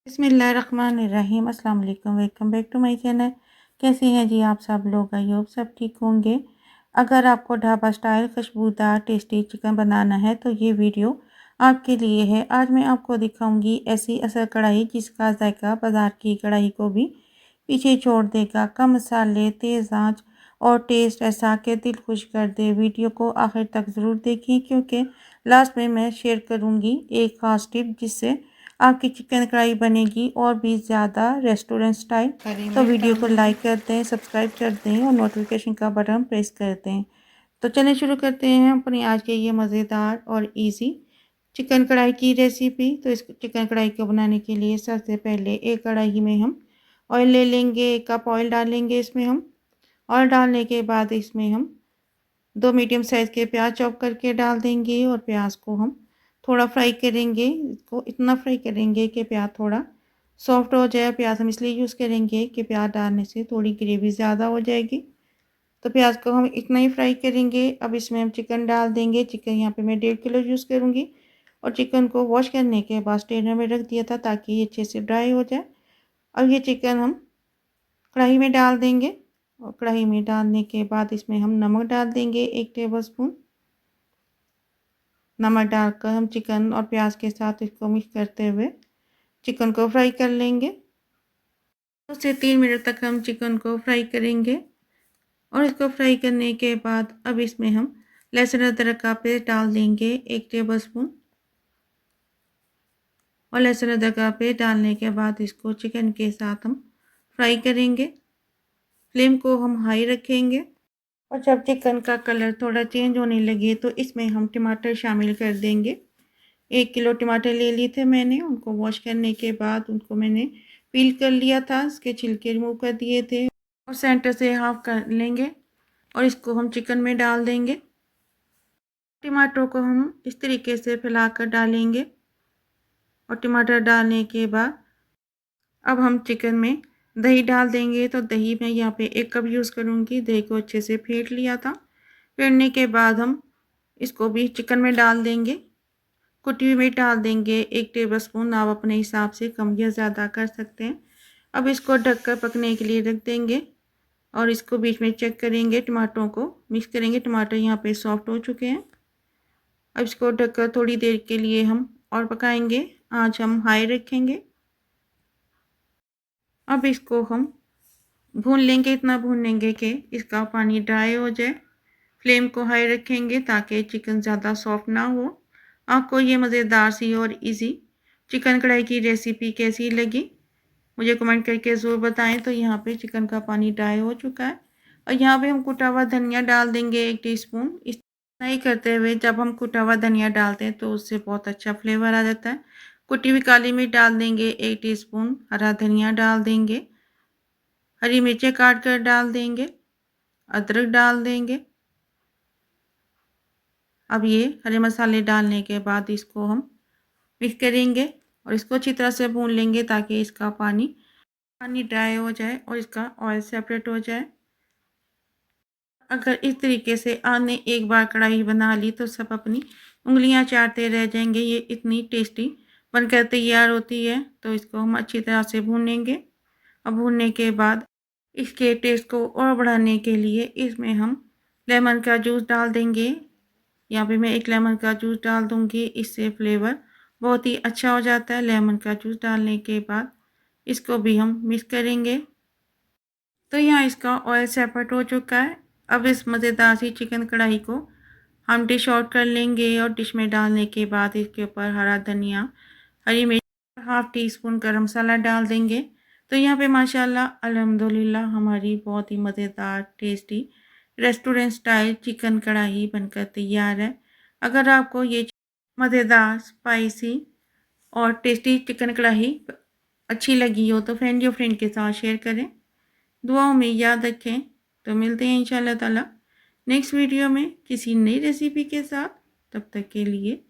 बिस्मिल्लाहिर्रहमानिर्रहीम। अस्सलाम वालेकुम, welcome back to my channel. कैसे हैं जी आप सब लोग? आई होप सब ठीक होंगे। अगर आपको ढाबा स्टाइल खुशबूदार टेस्टी चिकन बनाना है तो ये वीडियो आपके लिए है। आज मैं आपको दिखाऊंगी ऐसी असल कढ़ाई जिसका जायका बाज़ार की कढ़ाई को भी पीछे छोड़ देगा। कम मसाले, तेज़ आंच और टेस्ट ऐसा कि दिल खुश कर दे। वीडियो को आखिर तक ज़रूर देखें क्योंकि लास्ट में मैं शेयर करूँगी एक ख़ास टिप जिससे आपकी चिकन कढ़ाई बनेगी और भी ज़्यादा रेस्टोरेंट स्टाइल। तो वीडियो को लाइक कर दें, सब्सक्राइब कर दें और नोटिफिकेशन का बटन प्रेस कर दें। तो चलिए शुरू करते हैं अपनी आज के ये मज़ेदार और इजी चिकन कढ़ाई की रेसिपी। तो इस चिकन कढ़ाई को बनाने के लिए सबसे पहले एक कढ़ाई में हम ऑयल ले लेंगे। 1 कप ऑयल डालेंगे इसमें हम। ऑयल डालने के बाद इसमें हम 2 मीडियम साइज़ के प्याज चॉप करके डाल देंगे और प्याज को हम थोड़ा फ्राई करेंगे। इसको इतना फ्राई करेंगे कि प्याज थोड़ा सॉफ्ट हो जाए। प्याज हम इसलिए यूज़ करेंगे कि प्याज डालने से थोड़ी ग्रेवी ज़्यादा हो जाएगी। तो प्याज को हम इतना ही फ्राई करेंगे। अब इसमें हम चिकन डाल देंगे। चिकन यहाँ पे मैं 1.5 किलो यूज़ करूँगी और चिकन को वॉश करने के बाद स्ट्रेनर में रख दिया था ताकि ये अच्छे से ड्राई हो जाए। अब ये चिकन हम कढ़ाई में डाल देंगे और कढ़ाई में डालने के बाद इसमें हम नमक डाल देंगे 1 टेबल स्पून। नमक डालकर हम चिकन और प्याज के साथ इसको मिक्स करते हुए चिकन को फ्राई कर लेंगे। 2 से 3 मिनट तक हम चिकन को फ्राई करेंगे और इसको फ्राई करने के बाद अब इसमें हम लहसुन अदरक का पेस्ट डाल देंगे 1 टेबल स्पून। और लहसुन अदरक का पेस्ट डालने के बाद इसको चिकन के साथ हम फ्राई करेंगे। फ्लेम को हम हाई रखेंगे और जब चिकन का कलर थोड़ा चेंज होने लगे तो इसमें हम टमाटर शामिल कर देंगे। 1 किलो टमाटर ले लिए थे मैंने। उनको वॉश करने के बाद उनको मैंने पील कर लिया था, इसके छिलके रिमूव कर दिए थे और सेंटर से हाफ कर लेंगे और इसको हम चिकन में डाल देंगे। टमाटर को हम इस तरीके से फैलाकर डालेंगे और टमाटर डालने के बाद अब हम चिकन में दही डाल देंगे। तो दही मैं यहाँ पे 1 कप यूज़ करूँगी। दही को अच्छे से फेंट लिया था। फेंटने के बाद हम इसको भी चिकन में डाल देंगे। कुटी हुई मिर्च डाल देंगे 1 टेबल स्पून। आप अपने हिसाब से कम या ज़्यादा कर सकते हैं। अब इसको ढककर पकने के लिए रख देंगे और इसको बीच में चेक करेंगे। टमाटरों को मिक्स करेंगे। टमाटर यहाँ पे सॉफ्ट हो चुके हैं। अब इसको ढककर थोड़ी देर के लिए हम और पकाएंगे। आँच हम हाई रखेंगे। अब इसको हम भून लेंगे, इतना भून लेंगे कि इसका पानी ड्राई हो जाए। फ्लेम को हाई रखेंगे ताकि चिकन ज़्यादा सॉफ्ट ना हो। आपको ये मज़ेदार सी और इजी चिकन कढ़ाई की रेसिपी कैसी लगी मुझे कमेंट करके ज़रूर बताएं। तो यहाँ पे चिकन का पानी ड्राई हो चुका है और यहाँ पे हम कुटा हुआ धनिया डाल देंगे 1 टीस्पून। इस नहीं करते हुए जब हम कुटा हुआ धनिया डालते हैं तो उससे बहुत अच्छा फ्लेवर आ जाता है। कुटी हुई काली मिर्च डाल देंगे 1 टीस्पून। हरा धनिया डाल देंगे। हरी मिर्चें काट कर डाल देंगे। अदरक डाल देंगे। अब ये हरे मसाले डालने के बाद इसको हम मिक्स करेंगे और इसको अच्छी तरह से भून लेंगे ताकि इसका पानी ड्राई हो जाए और इसका ऑयल सेपरेट हो जाए। अगर इस तरीके से आपने एक बार कढ़ाई बना ली तो सब अपनी उंगलियां चाटते रह जाएंगे। ये इतनी टेस्टी बनकर तैयार होती है। तो इसको हम अच्छी तरह से भूनेंगे। अब भूनने के बाद इसके टेस्ट को और बढ़ाने के लिए इसमें हम लेमन का जूस डाल देंगे। यहाँ पे मैं 1 लेमन का जूस डाल दूँगी। इससे फ्लेवर बहुत ही अच्छा हो जाता है। लेमन का जूस डालने के बाद इसको भी हम मिक्स करेंगे। तो यहाँ इसका ऑयल सेपरेट हो चुका है। अब इस मज़ेदार सी चिकन कढ़ाई को हम डिश आउट कर लेंगे और डिश में डालने के बाद इसके ऊपर हरा धनिया, हरी मिर्च, हाफ टी स्पून गरम मसाला डाल देंगे। तो यहाँ पे माशाल्लाह अल्हम्दुलिल्लाह हमारी बहुत ही मज़ेदार टेस्टी रेस्टोरेंट स्टाइल चिकन कढ़ाई बनकर तैयार है। अगर आपको ये मज़ेदार स्पाइसी और टेस्टी चिकन कढ़ाई अच्छी लगी हो तो फ्रेंड के साथ शेयर करें। दुआओं में याद रखें। तो मिलते हैं इंशाल्लाह ताला नेक्स्ट वीडियो में किसी नई रेसिपी के साथ। तब तक के लिए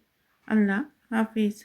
अल्लाह हाफिज़।